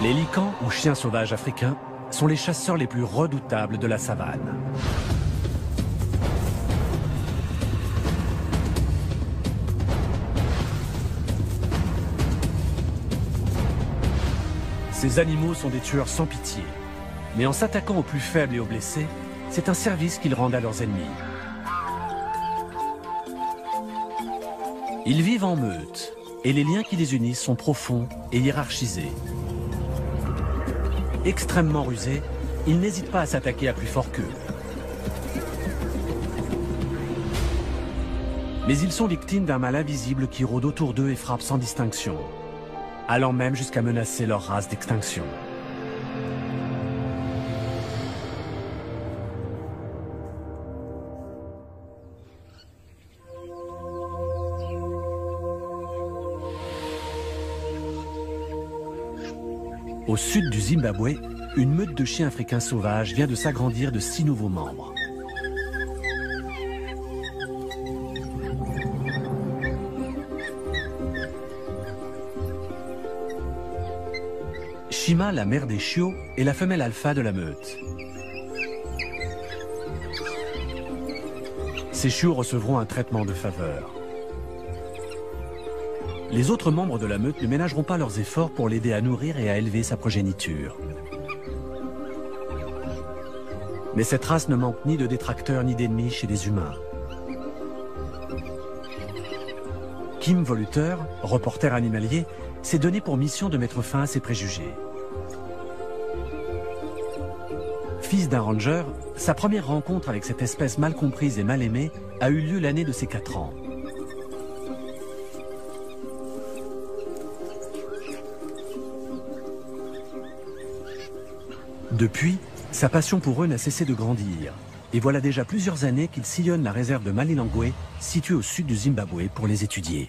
Les licans, ou chiens sauvages africains, sont les chasseurs les plus redoutables de la savane. Ces animaux sont des tueurs sans pitié. Mais en s'attaquant aux plus faibles et aux blessés, c'est un service qu'ils rendent à leurs ennemis. Ils vivent en meute, et les liens qui les unissent sont profonds et hiérarchisés. Extrêmement rusés, ils n'hésitent pas à s'attaquer à plus fort qu'eux. Mais ils sont victimes d'un mal invisible qui rôde autour d'eux et frappe sans distinction, allant même jusqu'à menacer leur race d'extinction. Au sud du Zimbabwe, une meute de chiens africains sauvages vient de s'agrandir de 6 nouveaux membres. Shima, la mère des chiots, est la femelle alpha de la meute. Ces chiots recevront un traitement de faveur. Les autres membres de la meute ne ménageront pas leurs efforts pour l'aider à nourrir et à élever sa progéniture. Mais cette race ne manque ni de détracteurs ni d'ennemis chez les humains. Kim Voluter, reporter animalier, s'est donné pour mission de mettre fin à ces préjugés. Fils d'un ranger, sa première rencontre avec cette espèce mal comprise et mal aimée a eu lieu l'année de ses 4 ans. Depuis, sa passion pour eux n'a cessé de grandir. Et voilà déjà plusieurs années qu'il sillonne la réserve de Malilongwe, située au sud du Zimbabwe, pour les étudier.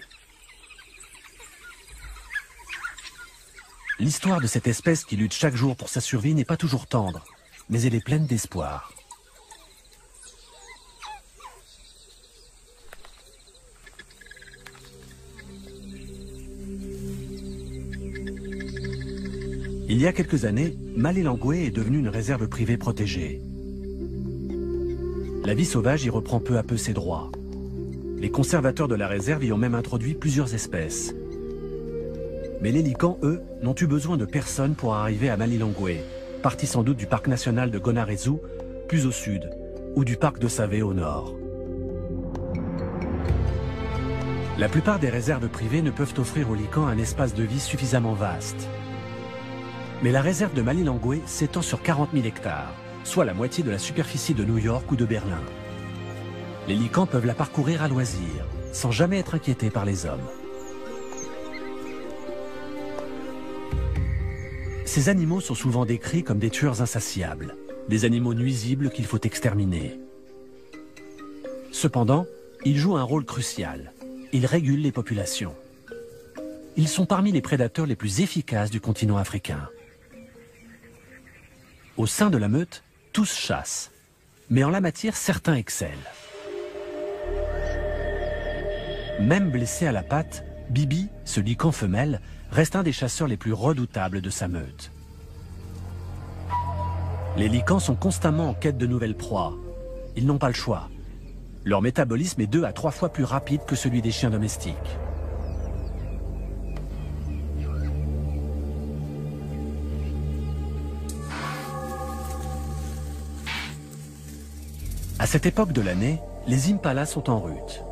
L'histoire de cette espèce qui lutte chaque jour pour sa survie n'est pas toujours tendre, mais elle est pleine d'espoir. Il y a quelques années, Malilongwe est devenue une réserve privée protégée. La vie sauvage y reprend peu à peu ses droits. Les conservateurs de la réserve y ont même introduit plusieurs espèces. Mais les licans, eux, n'ont eu besoin de personne pour arriver à Malilongwe, partis sans doute du parc national de Gonarezu, plus au sud, ou du parc de Save au nord. La plupart des réserves privées ne peuvent offrir aux licans un espace de vie suffisamment vaste. Mais la réserve de Malilongwe s'étend sur 40 000 hectares, soit la moitié de la superficie de New York ou de Berlin. Les licans peuvent la parcourir à loisir, sans jamais être inquiétés par les hommes. Ces animaux sont souvent décrits comme des tueurs insatiables, des animaux nuisibles qu'il faut exterminer. Cependant, ils jouent un rôle crucial. Ils régulent les populations. Ils sont parmi les prédateurs les plus efficaces du continent africain. Au sein de la meute, tous chassent. Mais en la matière, certains excellent. Même blessé à la patte, Bibi, ce lican femelle, reste un des chasseurs les plus redoutables de sa meute. Les licans sont constamment en quête de nouvelles proies. Ils n'ont pas le choix. Leur métabolisme est 2 à 3 fois plus rapide que celui des chiens domestiques. À cette époque de l'année, les impalas sont en rut.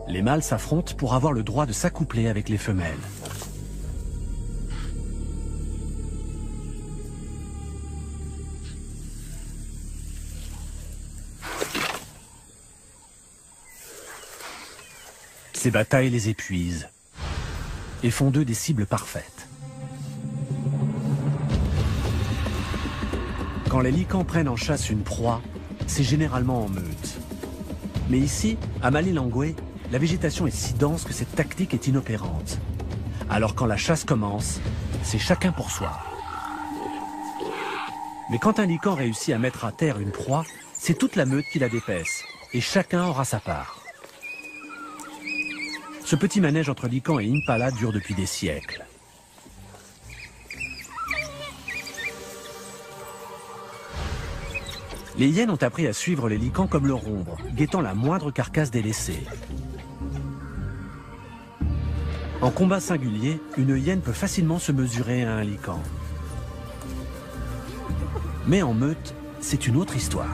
Les mâles s'affrontent pour avoir le droit de s'accoupler avec les femelles. Ces batailles les épuisent et font d'eux des cibles parfaites. Quand les licans prennent en chasse une proie, c'est généralement en meute. Mais ici, à Malilongwe, la végétation est si dense que cette tactique est inopérante. Alors quand la chasse commence, c'est chacun pour soi. Mais quand un lican réussit à mettre à terre une proie, c'est toute la meute qui la dépaisse, et chacun aura sa part. Ce petit manège entre licans et impala dure depuis des siècles. Les hyènes ont appris à suivre les licans comme leur ombre, guettant la moindre carcasse délaissée. En combat singulier, une hyène peut facilement se mesurer à un lican. Mais en meute, c'est une autre histoire.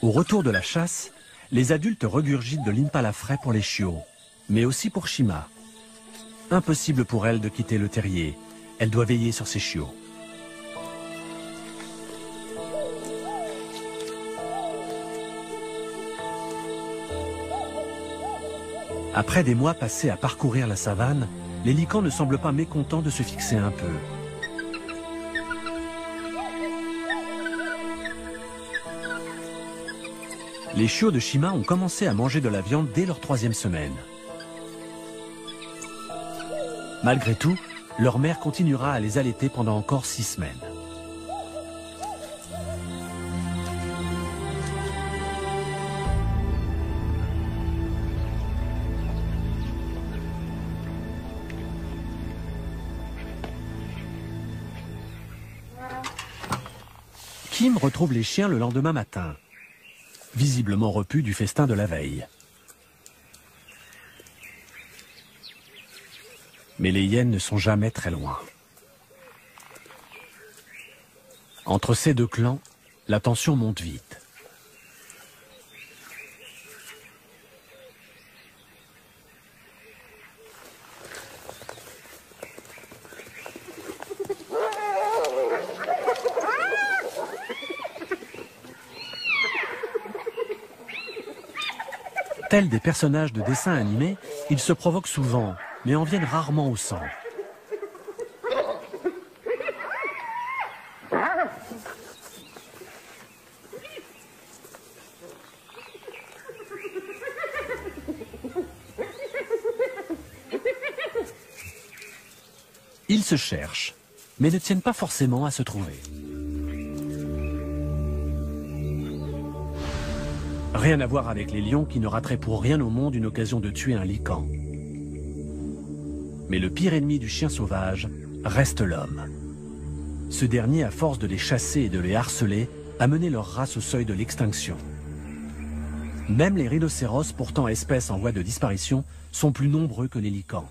Au retour de la chasse, les adultes regurgitent de l'impala frais pour les chiots, mais aussi pour Shima. Impossible pour elle de quitter le terrier. Elle doit veiller sur ses chiots. Après des mois passés à parcourir la savane, les licans ne semblent pas mécontents de se fixer un peu. Les chiots de Shima ont commencé à manger de la viande dès leur 3e semaine. Malgré tout, leur mère continuera à les allaiter pendant encore 6 semaines. Kim retrouve les chiens le lendemain matin, visiblement repus du festin de la veille. Mais les hyènes ne sont jamais très loin. Entre ces deux clans, la tension monte vite. Tels des personnages de dessins animés, ils se provoquent souvent, mais en viennent rarement au sang. Ils se cherchent, mais ne tiennent pas forcément à se trouver. Rien à voir avec les lions qui ne rateraient pour rien au monde une occasion de tuer un lican. Mais le pire ennemi du chien sauvage reste l'homme. Ce dernier, à force de les chasser et de les harceler, a mené leur race au seuil de l'extinction. Même les rhinocéros, pourtant espèces en voie de disparition, sont plus nombreux que les licans.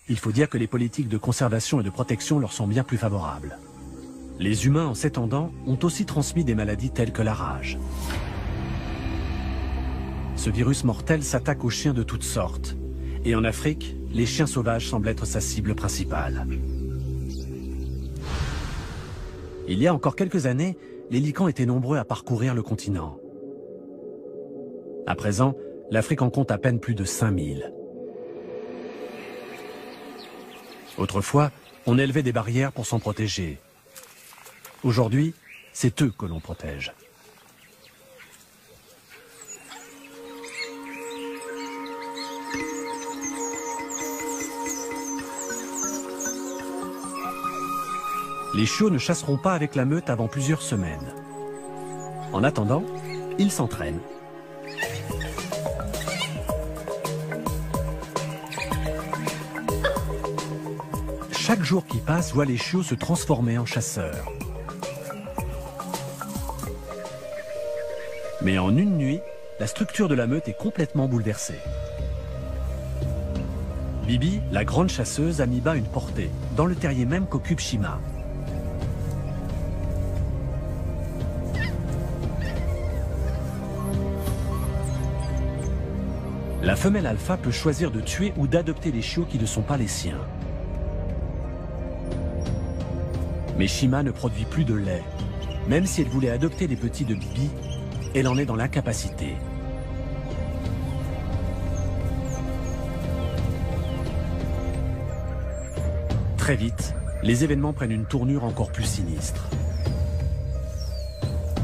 Il faut dire que les politiques de conservation et de protection leur sont bien plus favorables. Les humains, en s'étendant, ont aussi transmis des maladies telles que la rage. Ce virus mortel s'attaque aux chiens de toutes sortes. Et en Afrique, les chiens sauvages semblent être sa cible principale. Il y a encore quelques années, les licans étaient nombreux à parcourir le continent. À présent, l'Afrique en compte à peine plus de 5000. Autrefois, on élevait des barrières pour s'en protéger. Aujourd'hui, c'est eux que l'on protège. Les chiots ne chasseront pas avec la meute avant plusieurs semaines. En attendant, ils s'entraînent. Chaque jour qui passe voit les chiots se transformer en chasseurs. Mais en une nuit, la structure de la meute est complètement bouleversée. Bibi, la grande chasseuse, a mis bas une portée, dans le terrier même qu'occupe Shima. La femelle alpha peut choisir de tuer ou d'adopter les chiots qui ne sont pas les siens. Mais Shima ne produit plus de lait. Même si elle voulait adopter les petits de Bibi, elle en est dans l'incapacité. Très vite, les événements prennent une tournure encore plus sinistre.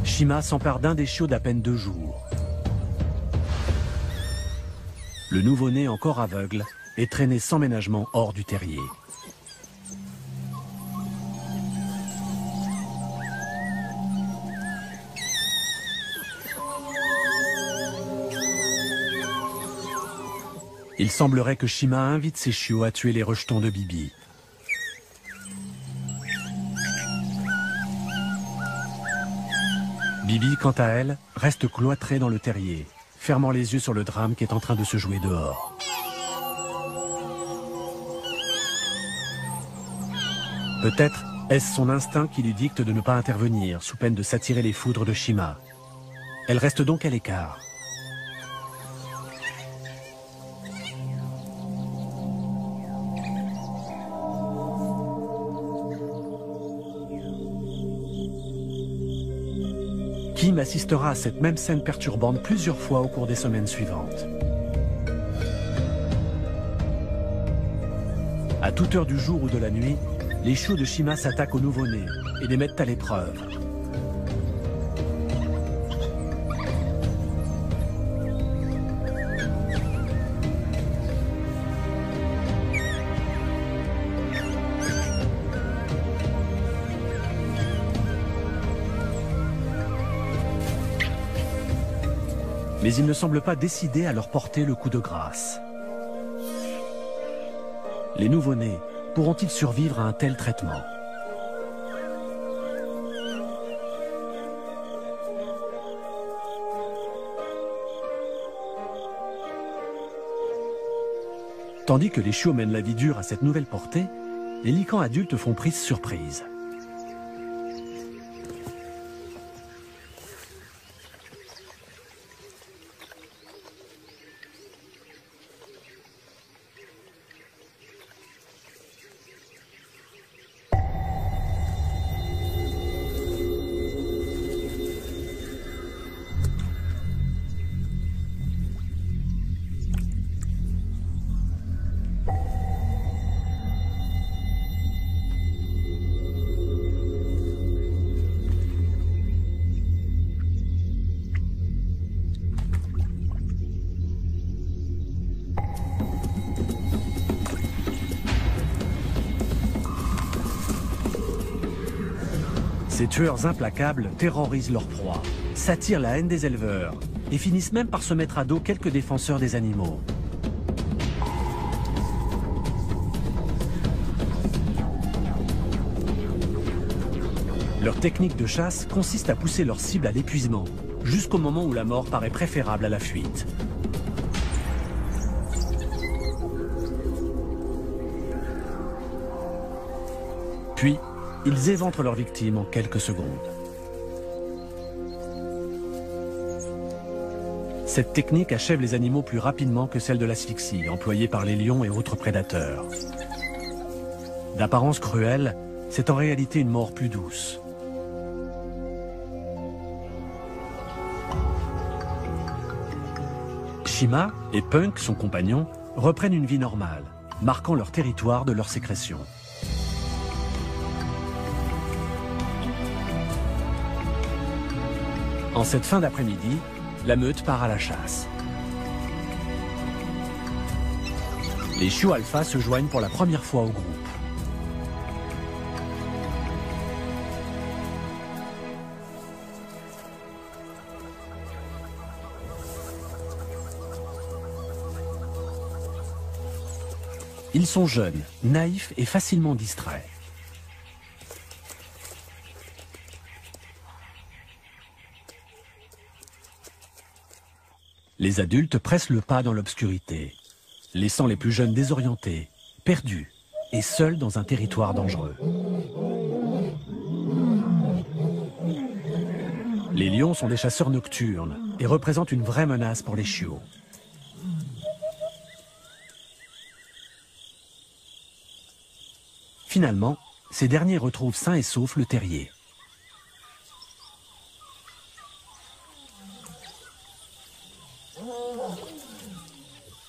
Shima s'empare d'un des chiots d'à peine 2 jours. Le nouveau-né, encore aveugle, est traîné sans ménagement hors du terrier. Il semblerait que Shima invite ses chiots à tuer les rejetons de Bibi. Bibi, quant à elle, reste cloîtrée dans le terrier, fermant les yeux sur le drame qui est en train de se jouer dehors. Peut-être est-ce son instinct qui lui dicte de ne pas intervenir, sous peine de s'attirer les foudres de Shima. Elle reste donc à l'écart. Kim assistera à cette même scène perturbante plusieurs fois au cours des semaines suivantes. À toute heure du jour ou de la nuit, les chiots de Shima s'attaquent aux nouveau-nés et les mettent à l'épreuve. Mais ils ne semblent pas décidés à leur porter le coup de grâce. Les nouveau-nés pourront-ils survivre à un tel traitement? Tandis que les chiots mènent la vie dure à cette nouvelle portée, les licans adultes font prise sur prise. Ces tueurs implacables terrorisent leurs proies, s'attirent la haine des éleveurs et finissent même par se mettre à dos quelques défenseurs des animaux. Leur technique de chasse consiste à pousser leur cible à l'épuisement, jusqu'au moment où la mort paraît préférable à la fuite. Puis, ils éventrent leurs victimes en quelques secondes. Cette technique achève les animaux plus rapidement que celle de l'asphyxie, employée par les lions et autres prédateurs. D'apparence cruelle, c'est en réalité une mort plus douce. Shima et Punk, son compagnon, reprennent une vie normale, marquant leur territoire de leur sécrétion. En cette fin d'après-midi, la meute part à la chasse. Les chiots alpha se joignent pour la première fois au groupe. Ils sont jeunes, naïfs et facilement distraits. Les adultes pressent le pas dans l'obscurité, laissant les plus jeunes désorientés, perdus et seuls dans un territoire dangereux. Les lions sont des chasseurs nocturnes et représentent une vraie menace pour les chiots. Finalement, ces derniers retrouvent sain et sauf le terrier.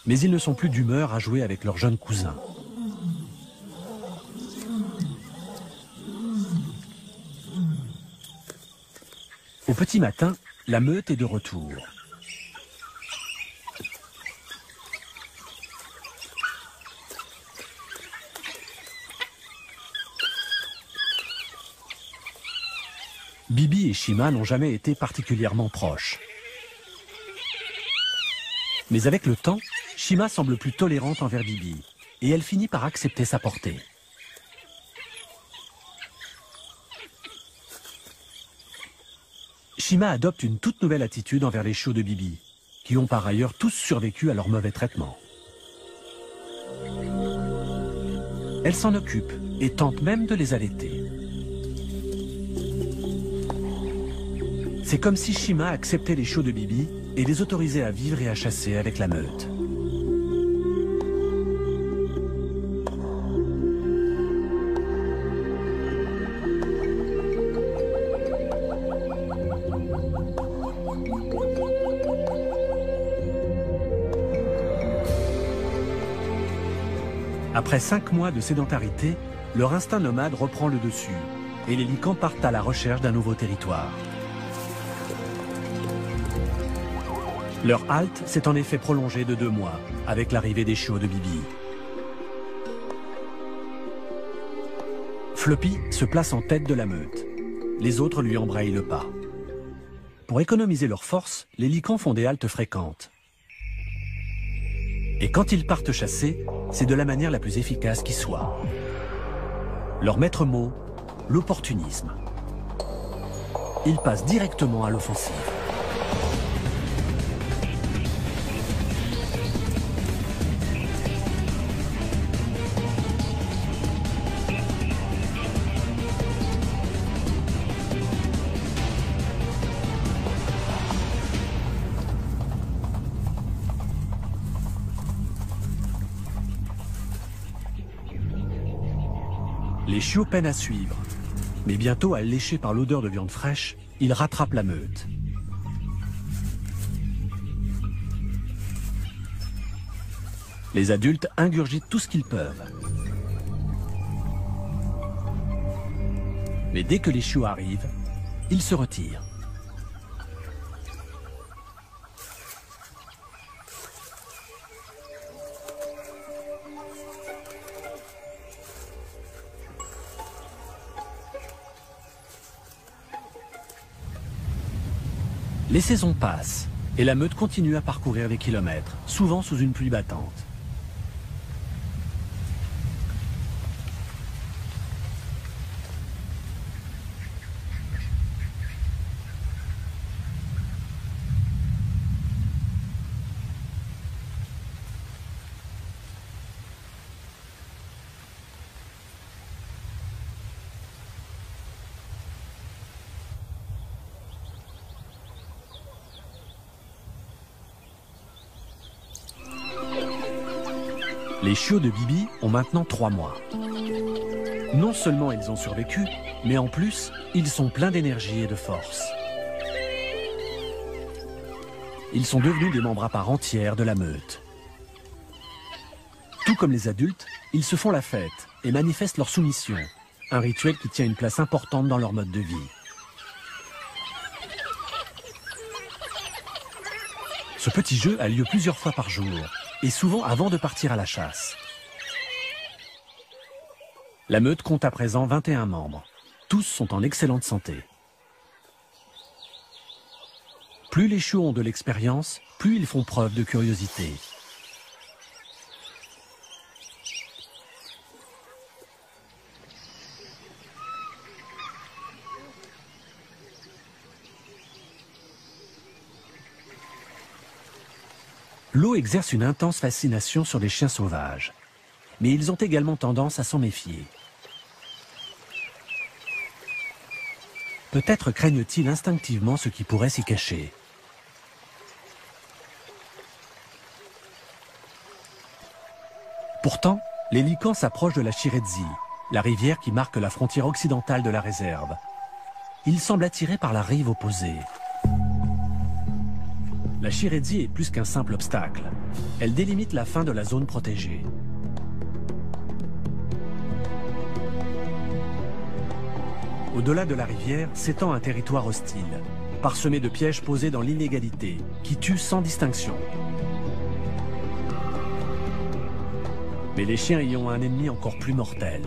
Mais ils ne sont plus d'humeur à jouer avec leurs jeunes cousins. Au petit matin, la meute est de retour. Bibi et Shima n'ont jamais été particulièrement proches. Mais avec le temps, Shima semble plus tolérante envers Bibi, et elle finit par accepter sa portée. Shima adopte une toute nouvelle attitude envers les chiots de Bibi, qui ont par ailleurs tous survécu à leur mauvais traitement. Elle s'en occupe et tente même de les allaiter. C'est comme si Shima acceptait les chiots de Bibi et les autorisait à vivre et à chasser avec la meute. Après 5 mois de sédentarité, leur instinct nomade reprend le dessus et les licans partent à la recherche d'un nouveau territoire. Leur halte s'est en effet prolongée de 2 mois avec l'arrivée des chiots de Bibi. Floppy se place en tête de la meute. Les autres lui embrayent le pas. Pour économiser leurs forces, les licans font des haltes fréquentes. Et quand ils partent chasser, c'est de la manière la plus efficace qui soit. Leur maître mot, l'opportunisme. Ils passent directement à l'offensive. Les chiots peinent à suivre, mais bientôt, alléchés par l'odeur de viande fraîche, ils rattrapent la meute. Les adultes ingurgitent tout ce qu'ils peuvent. Mais dès que les chiots arrivent, ils se retirent. Les saisons passent et la meute continue à parcourir des kilomètres, souvent sous une pluie battante. Les chiots de Bibi ont maintenant 3 mois. Non seulement ils ont survécu, mais en plus, ils sont pleins d'énergie et de force. Ils sont devenus des membres à part entière de la meute. Tout comme les adultes, ils se font la fête et manifestent leur soumission, un rituel qui tient une place importante dans leur mode de vie. Ce petit jeu a lieu plusieurs fois par jour, et souvent avant de partir à la chasse. La meute compte à présent 21 membres. Tous sont en excellente santé. Plus les chiots ont de l'expérience, plus ils font preuve de curiosité. L'eau exerce une intense fascination sur les chiens sauvages, mais ils ont également tendance à s'en méfier. Peut-être craignent-ils instinctivement ce qui pourrait s'y cacher. Pourtant, les licans s'approchent de la Shiredzi, la rivière qui marque la frontière occidentale de la réserve. Il semble attiré par la rive opposée. La Chiredzi est plus qu'un simple obstacle. Elle délimite la fin de la zone protégée. Au-delà de la rivière s'étend un territoire hostile, parsemé de pièges posés dans l'illégalité, qui tuent sans distinction. Mais les chiens y ont un ennemi encore plus mortel.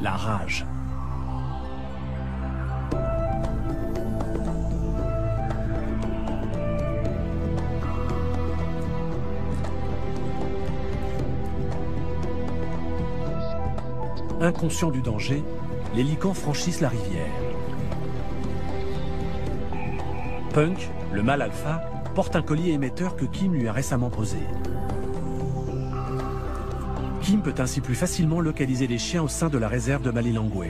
La rage. Inconscients du danger, les licans franchissent la rivière. Punk, le mâle alpha, porte un collier émetteur que Kim lui a récemment posé. Kim peut ainsi plus facilement localiser les chiens au sein de la réserve de Malilongwe.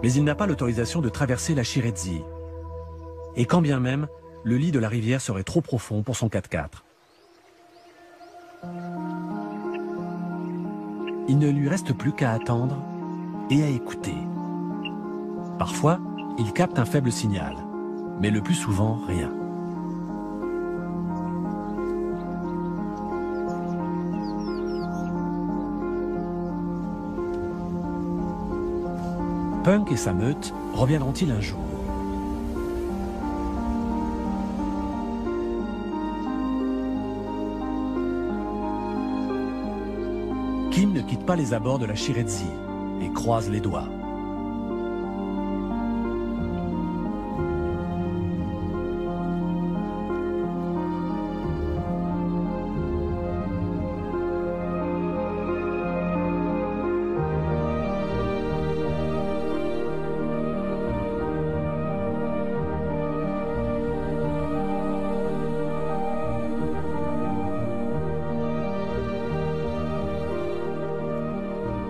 Mais il n'a pas l'autorisation de traverser la Chiredzi. Et quand bien même, le lit de la rivière serait trop profond pour son 4x4. Il ne lui reste plus qu'à attendre et à écouter. Parfois, il capte un faible signal, mais le plus souvent, rien. Punk et sa meute reviendront-ils un jour? Kim ne quitte pas les abords de la Chiredzi et croise les doigts.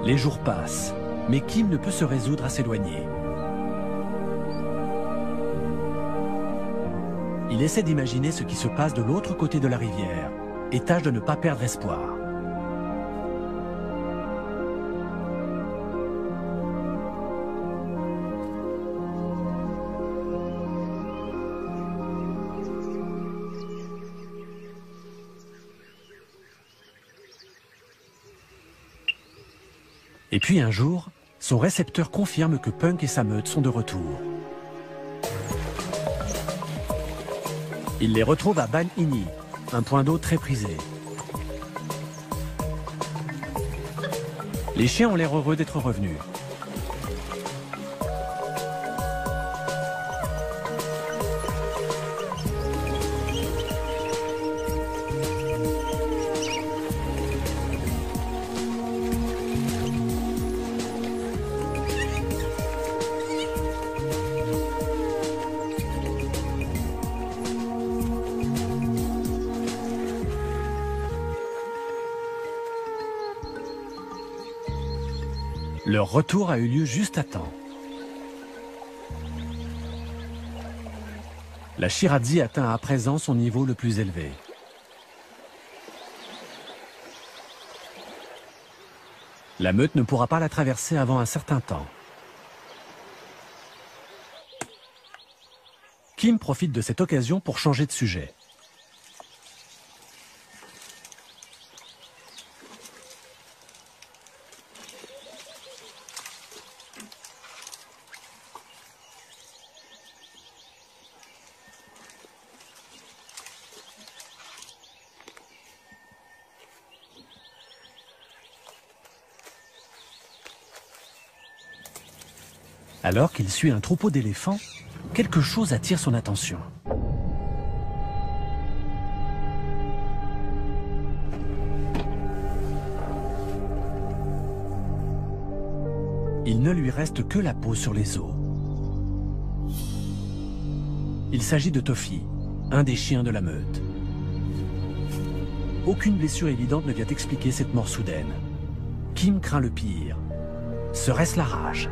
Les jours passent, mais Kim ne peut se résoudre à s'éloigner. Il essaie d'imaginer ce qui se passe de l'autre côté de la rivière et tâche de ne pas perdre espoir. Et puis un jour, son récepteur confirme que Punk et sa meute sont de retour. Il les retrouve à Ban Ini, un point d'eau très prisé. Les chiens ont l'air heureux d'être revenus. Leur retour a eu lieu juste à temps. La Chiredzi atteint à présent son niveau le plus élevé. La meute ne pourra pas la traverser avant un certain temps. Kim profite de cette occasion pour changer de sujet. Alors qu'il suit un troupeau d'éléphants, quelque chose attire son attention. Il ne lui reste que la peau sur les os. Il s'agit de Tofi, un des chiens de la meute. Aucune blessure évidente ne vient expliquer cette mort soudaine. Kim craint le pire. Serait-ce la rage ?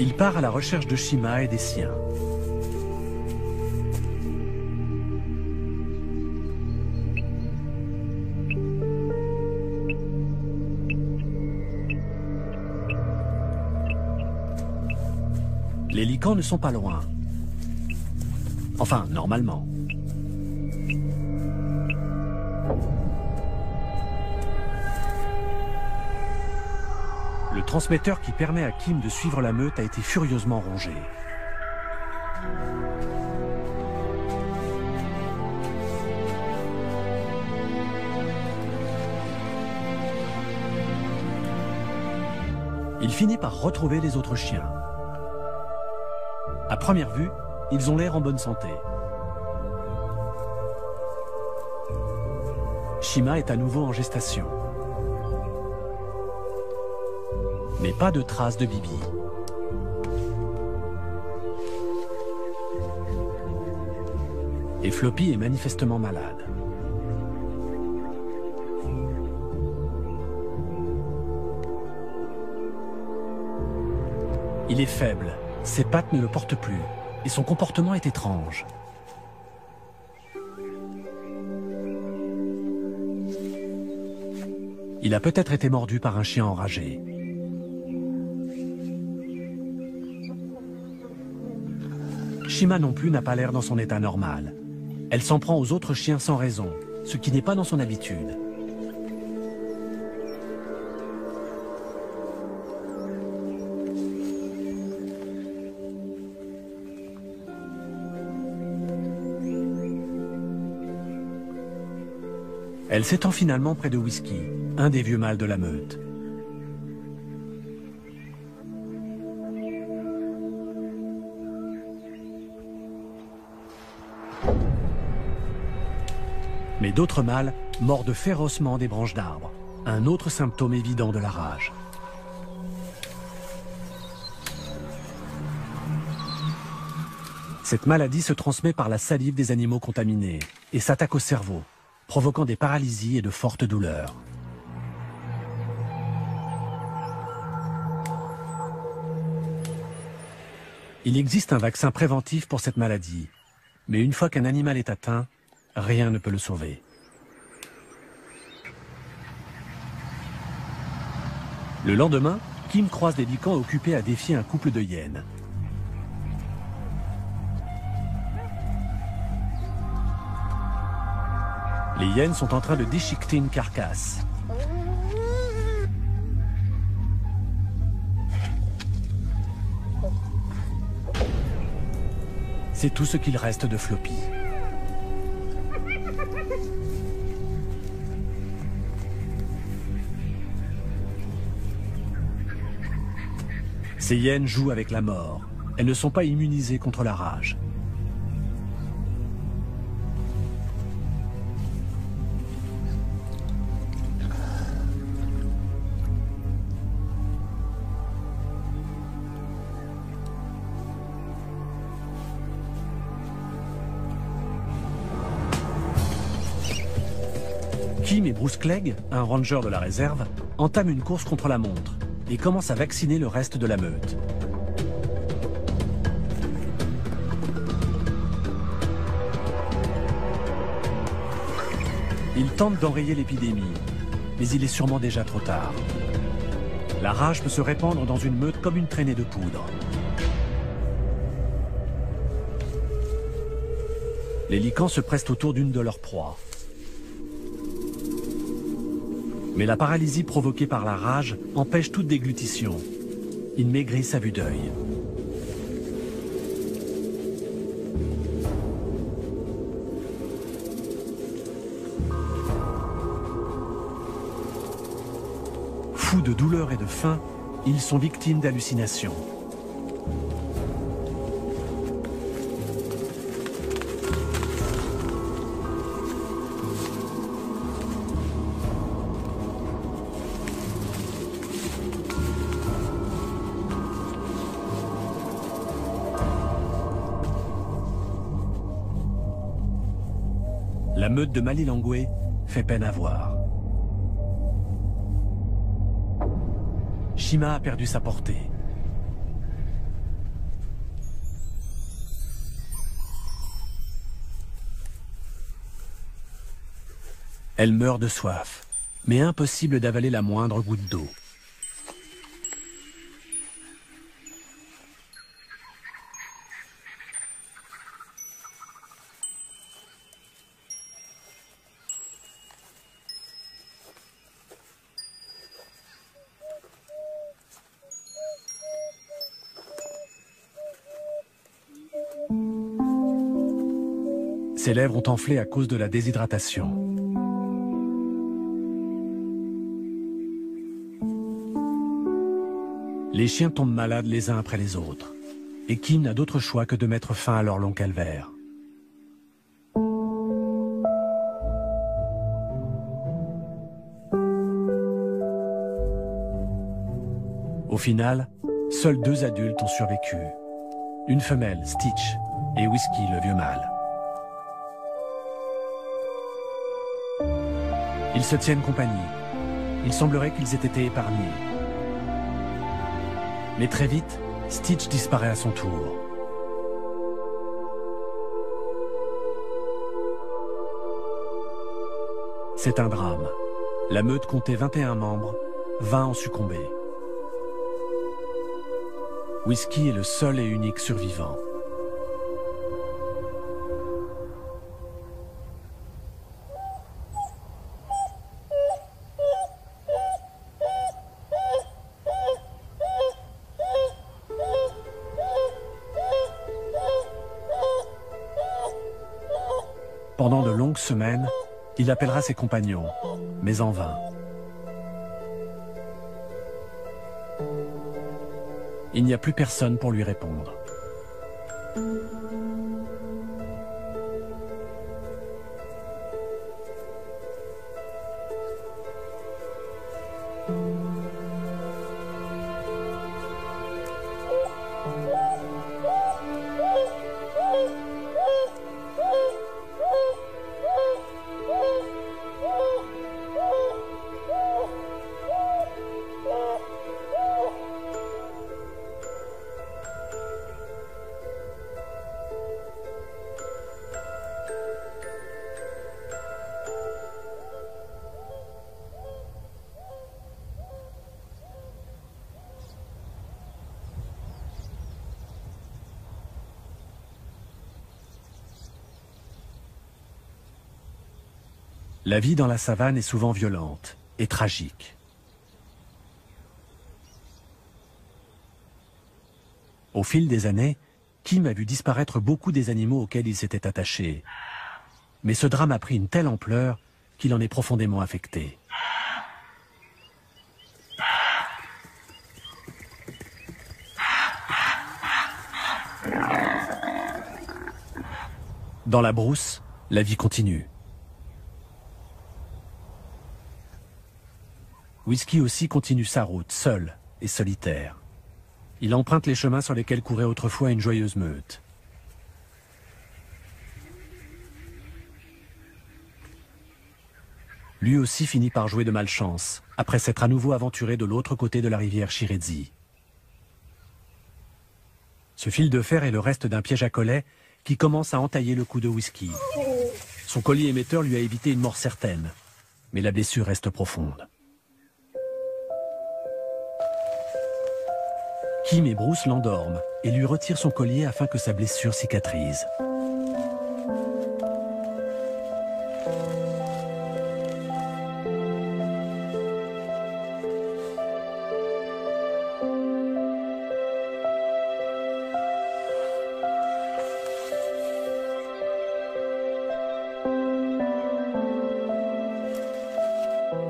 Il part à la recherche de Shima et des siens. Les licans ne sont pas loin. Enfin, normalement. Le transmetteur qui permet à Kim de suivre la meute a été furieusement rongé. Il finit par retrouver les autres chiens. À première vue, ils ont l'air en bonne santé. Shima est à nouveau en gestation. Mais pas de traces de Bibi. Et Floppy est manifestement malade. Il est faible, ses pattes ne le portent plus, et son comportement est étrange. Il a peut-être été mordu par un chien enragé. Shima non plus n'a pas l'air dans son état normal. Elle s'en prend aux autres chiens sans raison, ce qui n'est pas dans son habitude. Elle s'étend finalement près de Whisky, un des vieux mâles de la meute. Mais d'autres mâles mordent férocement des branches d'arbres, un autre symptôme évident de la rage. Cette maladie se transmet par la salive des animaux contaminés et s'attaque au cerveau, provoquant des paralysies et de fortes douleurs. Il existe un vaccin préventif pour cette maladie, mais une fois qu'un animal est atteint, rien ne peut le sauver. Le lendemain, Kim croise des licans occupés à défier un couple de hyènes. Les hyènes sont en train de déchiqueter une carcasse. C'est tout ce qu'il reste de Floppy. Ces hyènes jouent avec la mort. Elles ne sont pas immunisées contre la rage. Kim et Bruce Clegg, un ranger de la réserve, entament une course contre la montre et commencent à vacciner le reste de la meute. Ils tentent d'enrayer l'épidémie, mais il est sûrement déjà trop tard. La rage peut se répandre dans une meute comme une traînée de poudre. Les licans se pressent autour d'une de leurs proies. Mais la paralysie provoquée par la rage empêche toute déglutition. Ils maigrissent à vue d'œil. Fous de douleur et de faim, ils sont victimes d'hallucinations. La meute de Malilangwe fait peine à voir. Shima a perdu sa portée. Elle meurt de soif, mais impossible d'avaler la moindre goutte d'eau. Ses lèvres ont enflé à cause de la déshydratation. Les chiens tombent malades les uns après les autres. Et Kim n'a d'autre choix que de mettre fin à leur long calvaire. Au final, seuls 2 adultes ont survécu. Une femelle, Stitch, et Whisky, le vieux mâle. Ils se tiennent compagnie. Il semblerait qu'ils aient été épargnés. Mais très vite, Stitch disparaît à son tour. C'est un drame. La meute comptait 21 membres, 20 ont succombé. Whisky est le seul et unique survivant. Pendant de longues semaines, il appellera ses compagnons, mais en vain. Il n'y a plus personne pour lui répondre. La vie dans la savane est souvent violente et tragique. Au fil des années, Kim a vu disparaître beaucoup des animaux auxquels il s'était attaché. Mais ce drame a pris une telle ampleur qu'il en est profondément affecté. Dans la brousse, la vie continue. Whisky aussi continue sa route, seul et solitaire. Il emprunte les chemins sur lesquels courait autrefois une joyeuse meute. Lui aussi finit par jouer de malchance, après s'être à nouveau aventuré de l'autre côté de la rivière Shiredzi. Ce fil de fer est le reste d'un piège à collet qui commence à entailler le cou de Whisky. Son collier émetteur lui a évité une mort certaine, mais la blessure reste profonde. Kim et Bruce l'endorment et lui retirent son collier afin que sa blessure cicatrise.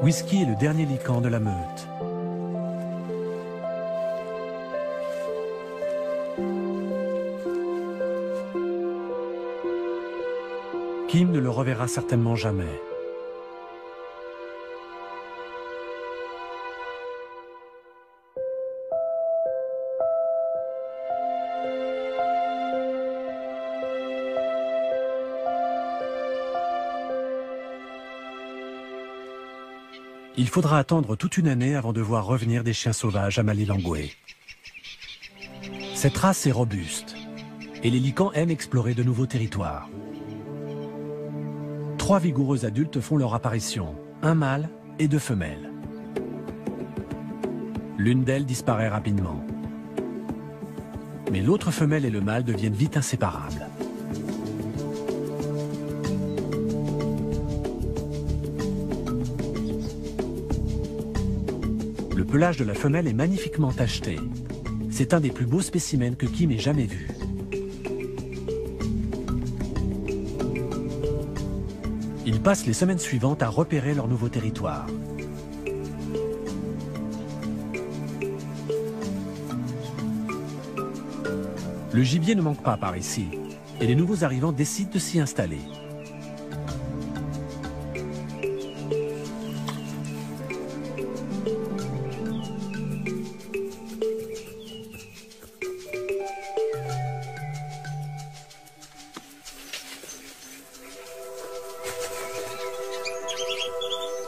Whisky est le dernier lycan de la meute. Kim ne le reverra certainement jamais. Il faudra attendre toute une année avant de voir revenir des chiens sauvages à Malilongwe. Cette race est robuste et les lycans aiment explorer de nouveaux territoires. 3 vigoureux adultes font leur apparition, un mâle et 2 femelles. L'une d'elles disparaît rapidement. Mais l'autre femelle et le mâle deviennent vite inséparables. Le pelage de la femelle est magnifiquement tacheté. C'est un des plus beaux spécimens que Kim ait jamais vu. Ils passent les semaines suivantes à repérer leur nouveau territoire. Le gibier ne manque pas par ici, et les nouveaux arrivants décident de s'y installer.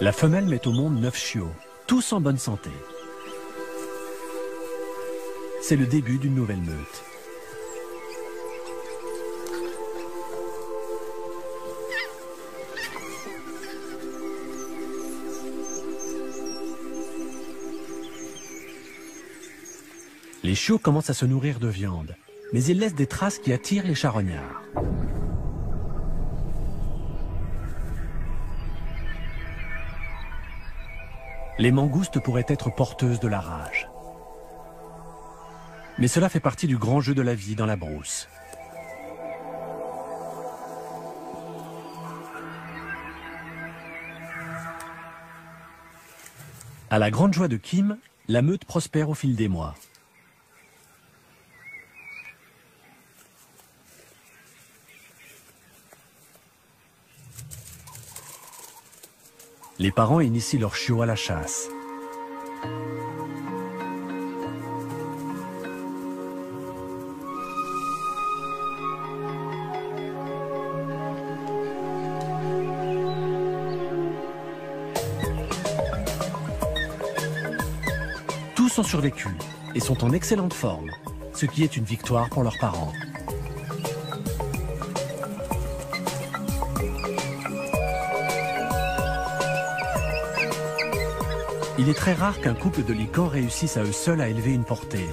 La femelle met au monde 9 chiots, tous en bonne santé. C'est le début d'une nouvelle meute. Les chiots commencent à se nourrir de viande, mais ils laissent des traces qui attirent les charognards. Les mangoustes pourraient être porteuses de la rage. Mais cela fait partie du grand jeu de la vie dans la brousse. À la grande joie de Kim, la meute prospère au fil des mois. Les parents initient leurs chiots à la chasse. Tous ont survécu et sont en excellente forme, ce qui est une victoire pour leurs parents. Il est très rare qu'un couple de licans réussisse à eux seuls à élever une portée.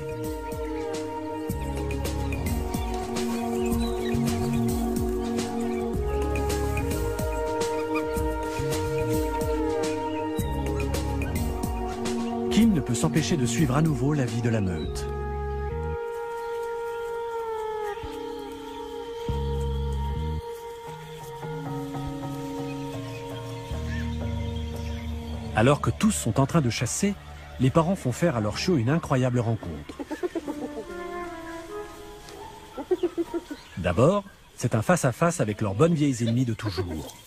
Kim ne peut s'empêcher de suivre à nouveau la vie de la meute. Alors que tous sont en train de chasser, les parents font faire à leur chiot une incroyable rencontre. D'abord, c'est un face-à-face avec leurs bonnes vieilles ennemies de toujours.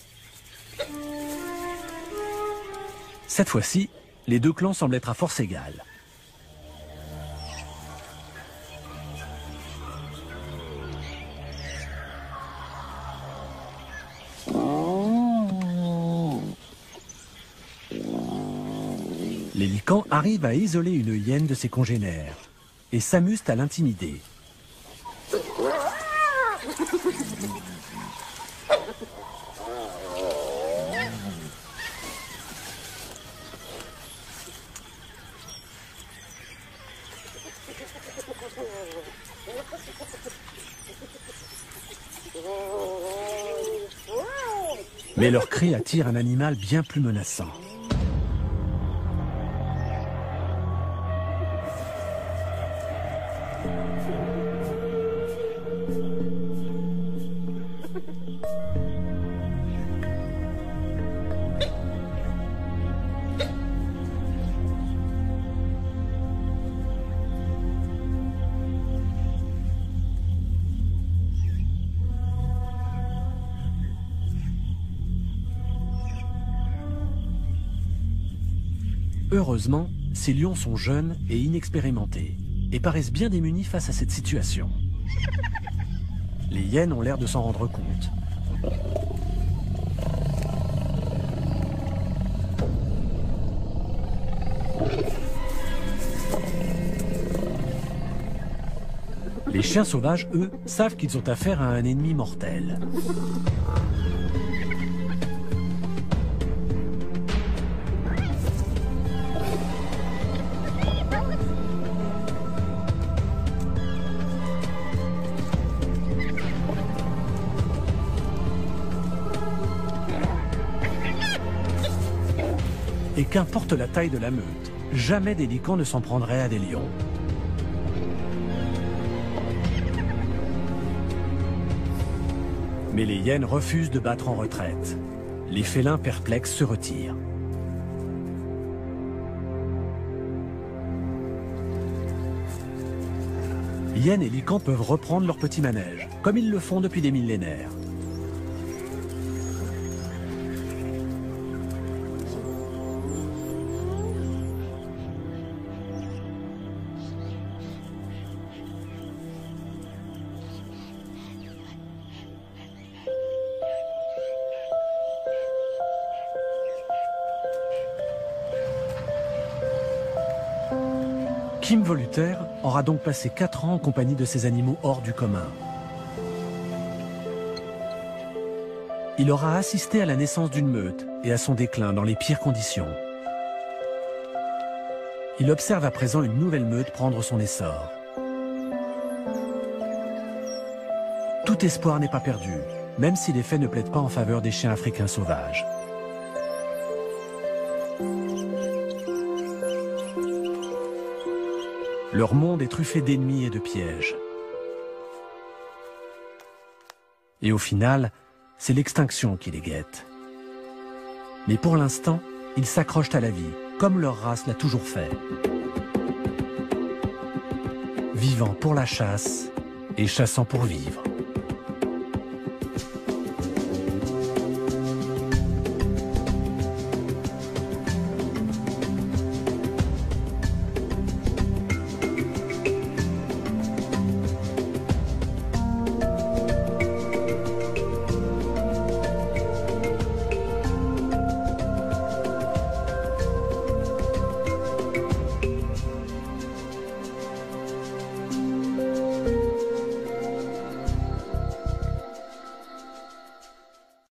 Cette fois-ci, les deux clans semblent être à force égale. Les licans arrivent à isoler une hyène de ses congénères et s'amusent à l'intimider. Mais leur cri attire un animal bien plus menaçant. Heureusement, ces lions sont jeunes et inexpérimentés et paraissent bien démunis face à cette situation. Les hyènes ont l'air de s'en rendre compte. Les chiens sauvages, eux, savent qu'ils ont affaire à un ennemi mortel. Et qu'importe la taille de la meute, jamais des licans ne s'en prendraient à des lions. Mais les hyènes refusent de battre en retraite. Les félins perplexes se retirent. Hyènes et licans peuvent reprendre leur petit manège, comme ils le font depuis des millénaires. Kim Voluter aura donc passé 4 ans en compagnie de ces animaux hors du commun. Il aura assisté à la naissance d'une meute et à son déclin dans les pires conditions. Il observe à présent une nouvelle meute prendre son essor. Tout espoir n'est pas perdu, même si les faits ne plaident pas en faveur des chiens africains sauvages. Leur monde est truffé d'ennemis et de pièges. Et au final, c'est l'extinction qui les guette. Mais pour l'instant, ils s'accrochent à la vie, comme leur race l'a toujours fait. Vivant pour la chasse et chassant pour vivre.